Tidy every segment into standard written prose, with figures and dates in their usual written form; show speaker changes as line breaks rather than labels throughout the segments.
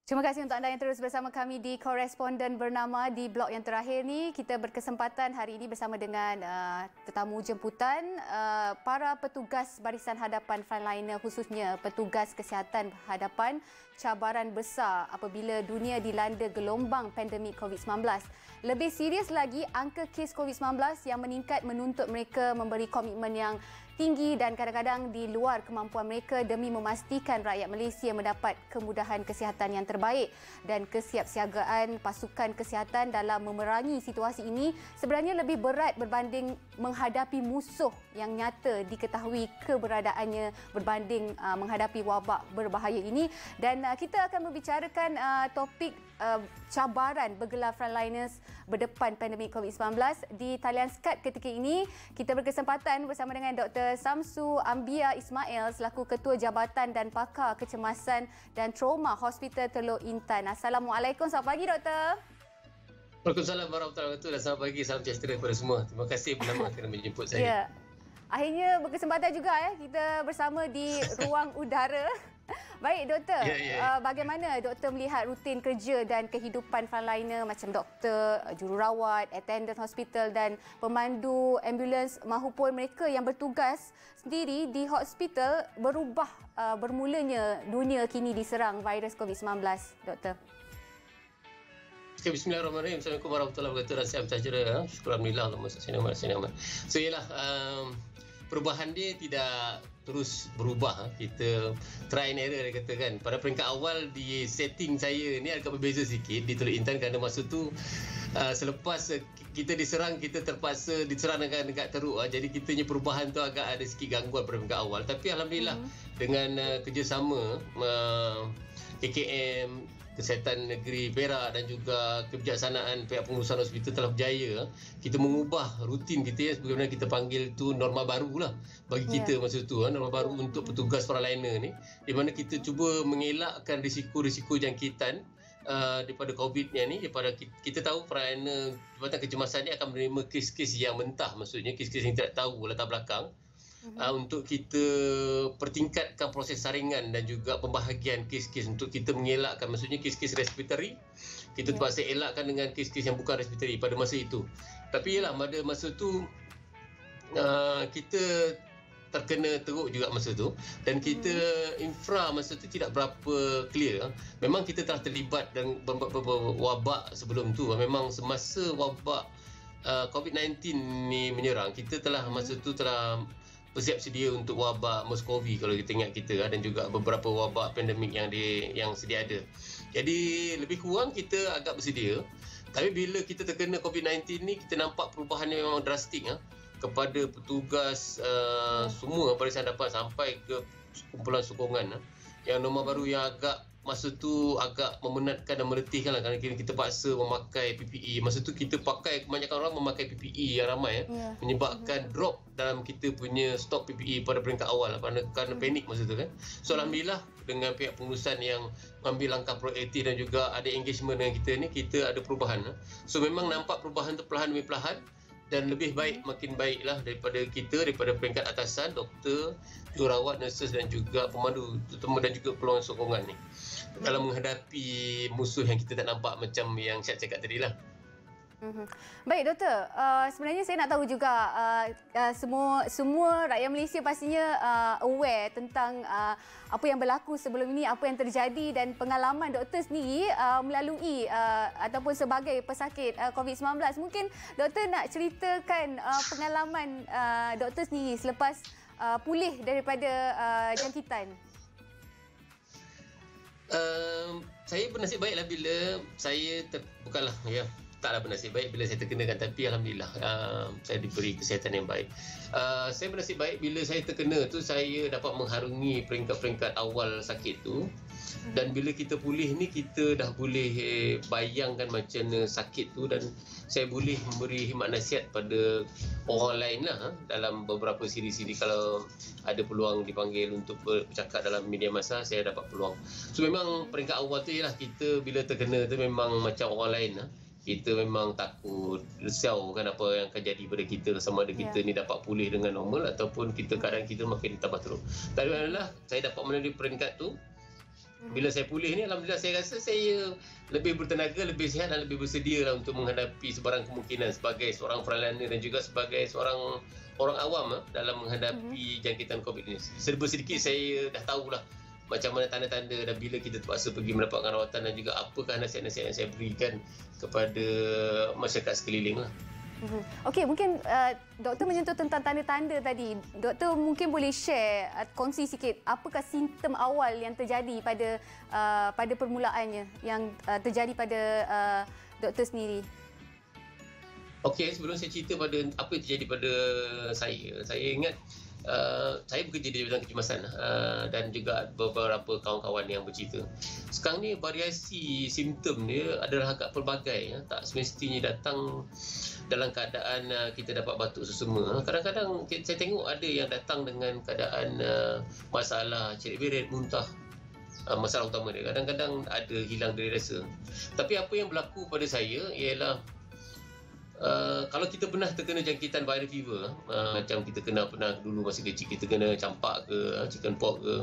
Terima kasih untuk anda yang terus bersama kami di Koresponden Bernama. Di blog yang terakhir ni, kita berkesempatan hari ini bersama dengan tetamu jemputan para petugas barisan hadapan frontliner, khususnya petugas kesihatan hadapan cabaran besar apabila dunia dilanda gelombang pandemik COVID-19. Lebih serius lagi, angka kes COVID-19 yang meningkat menuntut mereka memberi komitmen yang tinggi dan kadang-kadang di luar kemampuan mereka demi memastikan rakyat Malaysia mendapat kemudahan kesihatan yang terbaik. Dan kesiapsiagaan pasukan kesihatan dalam memerangi situasi ini sebenarnya lebih berat berbanding menghadapi musuh yang nyata diketahui keberadaannya berbanding menghadapi wabak berbahaya ini. Dan kita akan membicarakan topik cabaran bergelar frontliners berdepan pandemik COVID-19. Di talian Skype ketika ini, kita berkesempatan bersama dengan Dr. Samsu Ambia Ismail selaku Ketua Jabatan dan Pakar Kecemasan dan Trauma Hospital Teluk Intan. Assalamualaikum, selamat pagi Doktor.
Waalaikumsalam warahmatullahi wabarakatuh dan selamat pagi, salam sejahtera kepada semua. Terima kasih Bernama kerana menjemput saya.
Ya. Akhirnya berkesempatan juga kita bersama di ruang udara. Baik doktor, bagaimana doktor melihat rutin kerja dan kehidupan frontliner macam doktor, jururawat, attendant hospital dan pemandu ambulans mahupun mereka yang bertugas sendiri di hospital berubah bermulanya dunia kini diserang virus COVID-19, doktor?
Okay, Bismillahirrahmanirrahim. Assalamualaikum warahmatullahi wabarakatuh. Salam sejahtera. Syukur alhamdulillah. Allahumma. So ialah perubahan dia tidak terus berubah. Kita try and error dia kata kan. Pada peringkat awal di setting saya ni agak berbeza sikit di Teluk Intan kerana masa tu selepas kita diserang, kita terpaksa diserang dekat teruk. Jadi kitanya perubahan tu agak ada sikit gangguan pada peringkat awal. Tapi alhamdulillah dengan kerjasama KKM, Kesihatan Negeri Perak dan juga kebijaksanaan pihak pengurusan hospital telah berjaya kita mengubah rutin kita yang sebagaimana kita panggil tu norma baru lah bagi kita masa tu, norma baru untuk petugas frontliner ni, di mana kita cuba mengelakkan risiko-risiko jangkitan daripada COVID ni. Daripada kita tahu frontliner Jabatan Kecemasan ni akan menerima kes-kes yang mentah, maksudnya kes-kes yang tidak tahu latar belakang. Untuk kita pertingkatkan proses saringan dan juga pembahagian kes-kes untuk kita mengelakkan, maksudnya kes-kes respiratory kita terpaksa elakkan dengan kes-kes yang bukan respiratory pada masa itu. Tapi ialah pada masa tu kita terkena teruk juga masa tu dan kita infra masa tu tidak berapa clear. Memang kita telah terlibat dengan beberapa wabak sebelum tu. Memang semasa wabak COVID-19 ni menyerang, kita telah masa tu telah bersiap sedia untuk wabak MERS-CoV kalau kita ingat kita, dan juga beberapa wabak pandemik yang sedia ada. Jadi lebih kurang kita agak bersedia. Tapi bila kita terkena COVID-19 ni, kita nampak perubahan yang memang drastik kepada petugas semua barisan hadapan sampai ke kumpulan sokongan. Yang norma baru yang agak masa tu agak memenatkan dan meletihkan lah, kerana kita paksa memakai PPE. Masa tu kita pakai, kebanyakan orang memakai PPE yang ramai menyebabkan drop dalam kita punya stok PPE pada peringkat awal kerana panik masa tu kan. So alhamdulillah dengan pihak pengurusan yang ambil langkah proaktif dan juga ada engagement dengan kita ni, kita ada perubahan. So memang nampak perubahan tu perlahan demi perlahan dan lebih baik, makin baiklah daripada kita, daripada peringkat atasan, doktor, jururawat, nurses dan juga pemandu terutama dan juga peluang sokongan ni dalam menghadapi musuh yang kita tak nampak macam yang saya cakap tadi lah.
Baik doktor, sebenarnya saya nak tahu juga semua rakyat Malaysia pastinya aware tentang apa yang berlaku sebelum ini, apa yang terjadi, dan pengalaman doktor sendiri melalui ataupun sebagai pesakit COVID-19. Mungkin doktor nak ceritakan pengalaman doktor sendiri selepas pulih daripada jangkitan.
Saya bernasib baiklah bila saya bukanlah taklah bernasib baik bila saya terkenakan, tapi alhamdulillah saya diberi kesihatan yang baik. Saya bernasib baik bila saya terkena tu, saya dapat mengharungi peringkat-peringkat awal sakit tu. Dan bila kita pulih ni, kita dah boleh bayangkan macam mana sakit tu, dan saya boleh memberi khidmat nasihat pada orang lain lah dalam beberapa siri-siri. Kalau ada peluang dipanggil untuk bercakap dalam media masa, saya dapat peluang. So memang peringkat awal tu ialah kita bila terkena tu memang macam orang lain lah. Kita memang takut, risau kan apa yang akan jadi pada kita, sama ada kita ni dapat pulih dengan normal ataupun keadaan kita makin tambah teruk. Tapi alhamdulillah saya dapat melalui peringkat tu. Bila saya pulih ni, alhamdulillah saya rasa saya lebih bertenaga, lebih sihat dan lebih bersedia lah untuk menghadapi sebarang kemungkinan sebagai seorang frontliner dan juga sebagai seorang orang awam dalam menghadapi jangkitan COVID ini. Serba sedikit saya dah tahulah macam mana tanda-tanda dan bila kita terpaksa pergi mendapatkan rawatan dan juga apakah nasihat-nasihat yang saya berikan kepada masyarakat sekeliling lah.
Okey, mungkin doktor menyentuh tentang tanda-tanda tadi. Doktor mungkin boleh share, kongsi sikit apakah simptom awal yang terjadi pada permulaannya yang terjadi pada doktor sendiri.
Okey, sebelum saya cerita pada apa yang terjadi pada saya ingat saya bekerja di bidang kecemasan dan juga beberapa kawan-kawan yang bercerita. Sekarang ni variasi simptom dia adalah agak pelbagai. Tak semestinya datang dalam keadaan kita dapat batuk sesama. Kadang-kadang saya tengok ada yang datang dengan keadaan masalah cerit-berit, muntah. Masalah utama dia. Kadang-kadang ada hilang dari rasa. Tapi apa yang berlaku pada saya ialah kalau kita pernah terkena jangkitan viral fever, macam kita pernah dulu masa kecil kita kena campak ke, chicken pox ke,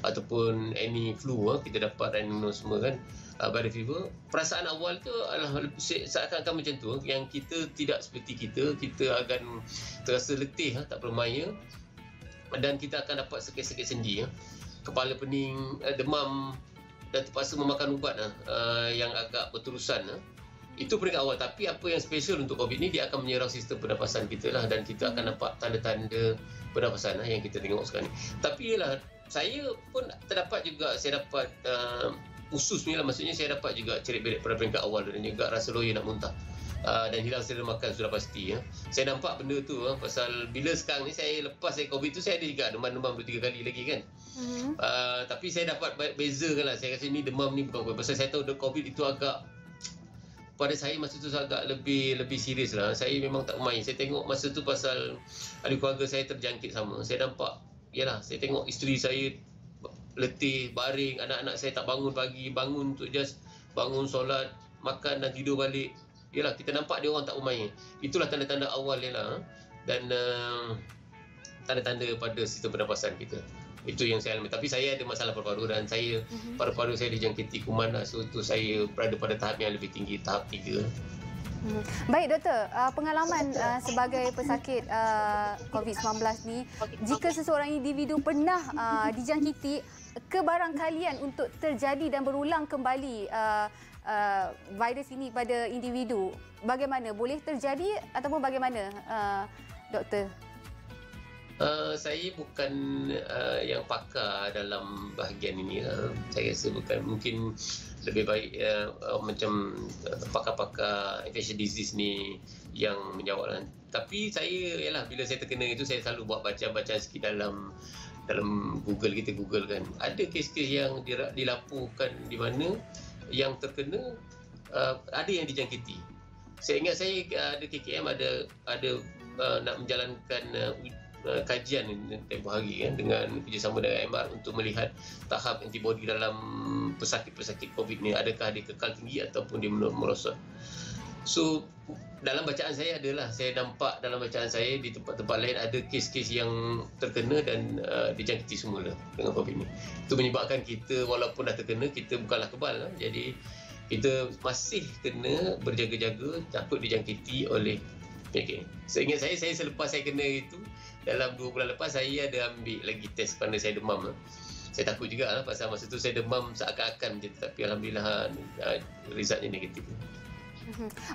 ataupun any flu, kita dapat rhino semua kan, viral fever, perasaan awal tu adalah seakan-akan macam tu, yang kita tidak seperti kita akan terasa letih, tak bermaya, dan kita akan dapat sakit-sakit sendi, kepala pening, demam, dan terpaksa memakan ubat yang agak berterusan. Itu peringkat awal. Tapi apa yang special untuk COVID ni, dia akan menyerang sistem pernafasan kita lah, dan kita akan nampak tanda-tanda pernafasan yang kita tengok sekarang ni. Tapi ialah, saya pun terdapat juga, saya dapat usus ni lah, maksudnya saya dapat juga cerit-berit pada peringkat awal dan juga rasa loya nak muntah. Dan hilang selera makan sudah pasti. Saya nampak benda tu pasal bila sekarang ni lepas saya COVID tu saya ada juga demam 2-3 kali lagi kan. Tapi saya dapat bezakan lah. Saya rasa ni demam ni bukan COVID. Pasal saya tahu COVID itu agak, pada saya masa tu agak lebih serius lah. Saya memang tak main. Saya tengok masa tu pasal ahli keluarga saya terjangkit sama. Saya nampak, yalah, saya tengok isteri saya letih, baring, anak-anak saya tak bangun pagi, bangun untuk just bangun solat, makan dan tidur balik. Yalah, kita nampak dia orang tak bermain. Itulah tanda-tanda awal dia lah. Dan tanda-tanda pada sistem pernafasan kita. Itu yang saya alami. Tapi saya ada masalah paru-paru dan saya paru-paru saya dijangkiti kuman lah. So itu saya berada pada tahap yang lebih tinggi, tahap 3.
Baik doktor, pengalaman sebagai pesakit COVID-19 ni, jika seseorang individu pernah dijangkiti, kebarangkalian untuk terjadi dan berulang kembali virus ini pada individu, bagaimana? Boleh terjadi ataupun bagaimana doktor?
Saya bukan yang pakar dalam bahagian ini. Saya rasa bukan, mungkin lebih baik macam pakar-pakar infectious disease ni yang menjawab. Tapi saya, yalah, bila saya terkena itu, saya selalu buat bacaan sikit dalam Google, kita Google kan. Ada kes-kes yang dilaporkan di mana yang terkena ada yang dijangkiti. Saya ingat saya ada KKM ada nak menjalankan kajian tempoh hari kan, dengan kerjasama dengan MR untuk melihat tahap antibodi dalam pesakit-pesakit COVID ni, adakah dia kekal tinggi ataupun dia merosot. So dalam bacaan saya saya nampak dalam bacaan saya di tempat-tempat lain ada kes-kes yang terkena dan dijangkiti semula dengan COVID ni. Itu menyebabkan kita walaupun dah terkena, kita bukanlah kebal. Jadi kita masih kena berjaga-jaga takut dijangkiti oleh penyakit. Seingat saya selepas saya kena itu, dalam 2 bulan lepas saya ada ambil lagi test kerana saya demam. Saya takut juga pasal masa tu saya demam seakan-akan je, tapi alhamdulillah resultnya negatif.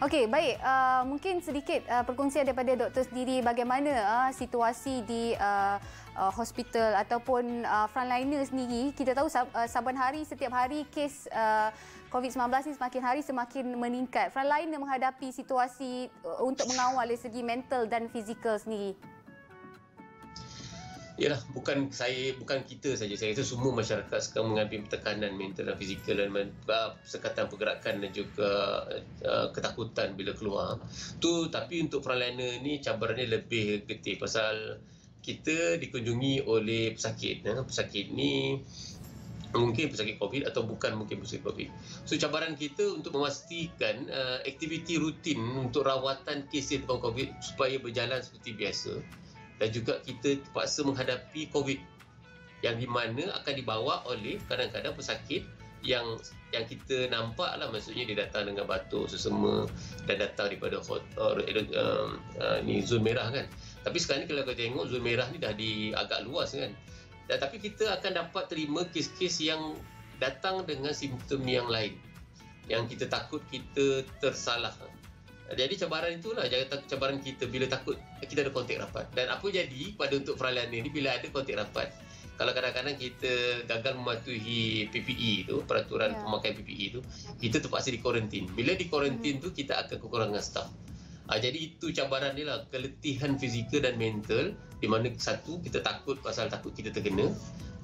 Okey, baik. Mungkin sedikit perkongsian daripada doktor sendiri bagaimana situasi di hospital ataupun frontliner sendiri. Kita tahu saban hari, setiap hari kes COVID-19 ni semakin hari semakin meningkat. Frontliner menghadapi situasi untuk mengawal dari segi mental dan fizikal sendiri.
Yalah, bukan kita saja. Saya rasa semua masyarakat sekarang mengalami tekanan mental dan fizikal dan sekatan pergerakan dan juga ketakutan bila keluar. Tapi untuk frontliner ni cabarannya lebih getih pasal kita dikunjungi oleh pesakit. Pesakit ni mungkin pesakit COVID atau bukan mungkin pesakit COVID. So cabaran kita untuk memastikan aktiviti rutin untuk rawatan kes depan COVID supaya berjalan seperti biasa. Dan juga kita terpaksa menghadapi COVID yang di mana akan dibawa oleh kadang-kadang pesakit yang kita nampak lah, maksudnya dia datang dengan batuk, sesama dan datang daripada ni zon merah kan. Tapi sekarang ni kalau kita tengok zon merah ni dah agak luas kan. Dan tapi kita akan dapat terima kes-kes yang datang dengan simptom yang lain, yang kita takut kita tersalah. Jadi cabaran itulah, jangan takut cabaran kita bila takut kita ada kontak rapat. Dan apa jadi pada untuk peralihan ini bila ada kontak rapat, kalau kadang-kadang kita gagal mematuhi PPE tu, peraturan pemakaian PPE tu, kita terpaksa dikuarantin. Bila dikuarantin tu, kita akan kekurangan staf. Jadi itu cabaran dia lah, keletihan fizikal dan mental, di mana satu, kita takut pasal takut kita terkena,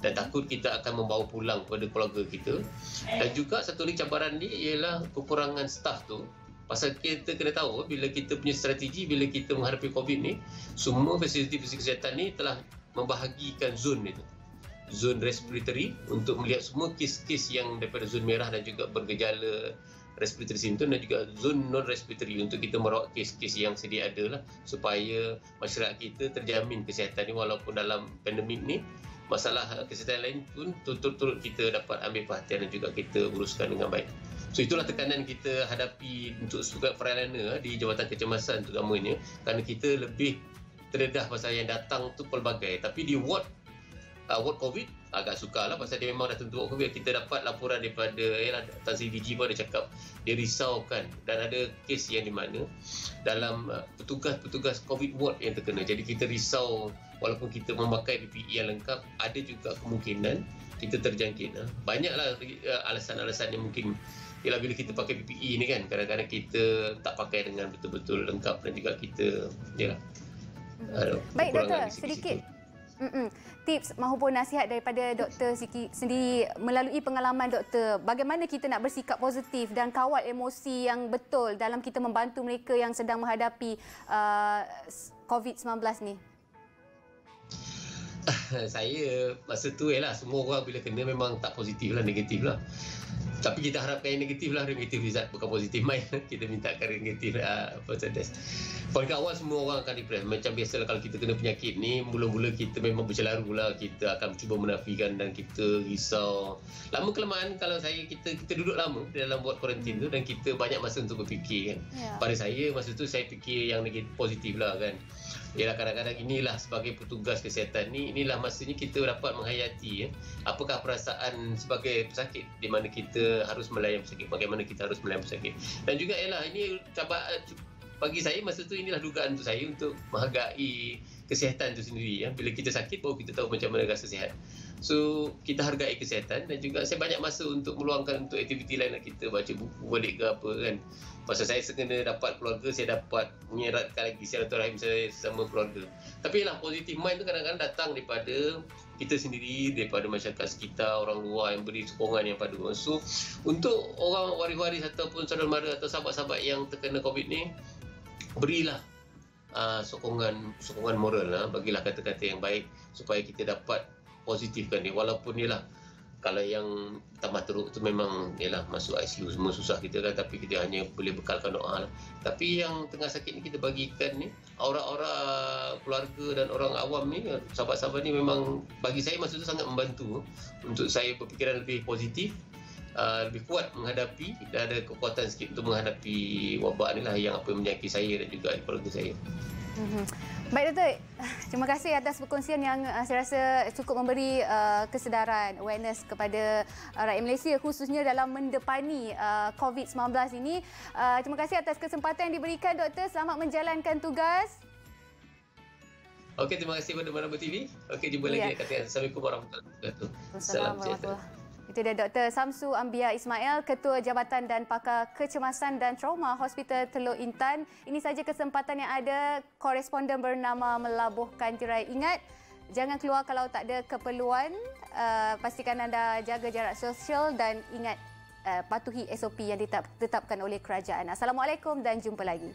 dan takut kita akan membawa pulang kepada keluarga kita. Dan juga satu lagi cabaran ni ialah kekurangan staf tu. Pasal kita kena tahu, bila kita punya strategi, bila kita menghadapi COVID ni, semua fasiliti kesihatan ni telah membahagikan zon itu. Zon respiratory untuk melihat semua kes-kes yang daripada zon merah dan juga bergejala respiratory symptom, dan juga zon non-respiratory untuk kita merawat kes-kes yang sedia ada lah, supaya masyarakat kita terjamin kesihatan ni walaupun dalam pandemik ni masalah kesihatan lain pun turut-turut kita dapat ambil perhatian dan juga kita uruskan dengan baik. So itulah tekanan kita hadapi untuk surat peralihan di Jabatan Kecemasan terutamanya, kerana kita lebih terdedah pasal yang datang tu pelbagai. Tapi di ward COVID agak sukar lah pasal dia memang dah tentu ward COVID. Kita dapat laporan daripada Tan Sri DG pun ada cakap dia risaukan, dan ada kes yang di mana dalam petugas COVID ward yang terkena. Jadi kita risau, walaupun kita memakai PPE yang lengkap, ada juga kemungkinan kita terjangkit. Banyaklah alasan-alasan yang mungkin. Ialah bila kita pakai PPE ni kan, kadang-kadang kita tak pakai dengan betul-betul lengkap, dan juga kita
Baik doktor, sedikit tips maupun nasihat daripada doktor sendiri melalui pengalaman doktor, bagaimana kita nak bersikap positif dan kawal emosi yang betul dalam kita membantu mereka yang sedang menghadapi COVID-19 ni?
Saya masa tu ialah semua orang bila kena memang tak positif lah, negatif lah. Tapi kita harapkan yang negatif lah, negatif result, bukan positif main. Kita mintakan negatif percentage. Pada awal semua orang akan depress. Macam biasalah kalau kita kena penyakit ni, mula-mula kita memang bercelaru lah. Kita akan cuba menafikan dan kita risau. Lama-kelamaan kalau kita duduk lama dalam buat kuarantin tu, dan kita banyak masa untuk berfikir kan. Pada saya masa tu saya fikir yang negatif, positif lah kan. Ialah kadang-kadang inilah sebagai petugas kesihatan ni, inilah masanya kita dapat menghayati apakah perasaan sebagai pesakit, di mana kita harus melayan pesakit, bagaimana kita harus melayan pesakit. Dan juga ialah ini bagi saya masa tu inilah dugaan untuk saya untuk menghargai kesihatan itu sendiri. Bila kita sakit baru kita tahu macam mana rasa sihat. So kita hargai kesihatan, dan juga saya banyak masa untuk meluangkan untuk aktiviti lain, kita baca buku balik ke apa kan. Pasal saya kena dapat keluarga, saya dapat menyeratkan lagi silaturahim saya sama keluarga. Tapi ialah positive mind tu kadang-kadang datang daripada kita sendiri, daripada masyarakat sekitar, orang luar yang beri sokongan yang padu. So untuk orang waris-waris ataupun saudara mara atau sahabat-sahabat yang terkena COVID ni, berilah sokongan moral lah, bagilah kata-kata yang baik supaya kita dapat positifkan dia. Walaupun ialah kalau yang tambah teruk tu memang ialah masuk ICU semua susah kita kan, tapi kita hanya boleh bekalkan doa lah. Tapi yang tengah sakit ni kita bagikan ni, aura-aura keluarga dan orang awam ni, sahabat-sahabat ni memang bagi saya masa tu sangat membantu untuk saya berfikiran lebih positif, lebih kuat menghadapi, dan ada kekuatan sikit untuk menghadapi wabak ni lah yang apa menyakiti saya dan juga keluarga saya.
Baik doktor, terima kasih atas perkongsian yang saya rasa cukup memberi kesedaran, awareness kepada rakyat Malaysia khususnya dalam mendepani COVID-19 ini. Terima kasih atas kesempatan yang diberikan doktor. Selamat menjalankan tugas.
Okey, terima kasih kepada Manaba TV. Okey, jumpa lagi. Assalamualaikum warahmatullahi wabarakatuh.
Salam sejahtera. Itu dia Dr. Samsu Ambia Ismail, Ketua Jabatan dan Pakar Kecemasan dan Trauma Hospital Teluk Intan. Ini saja kesempatan yang ada. Koresponden bernama melabuhkan tirai. Ingat, jangan keluar kalau tak ada keperluan. Pastikan anda jaga jarak sosial dan ingat patuhi SOP yang ditetapkan oleh kerajaan. Assalamualaikum dan jumpa lagi.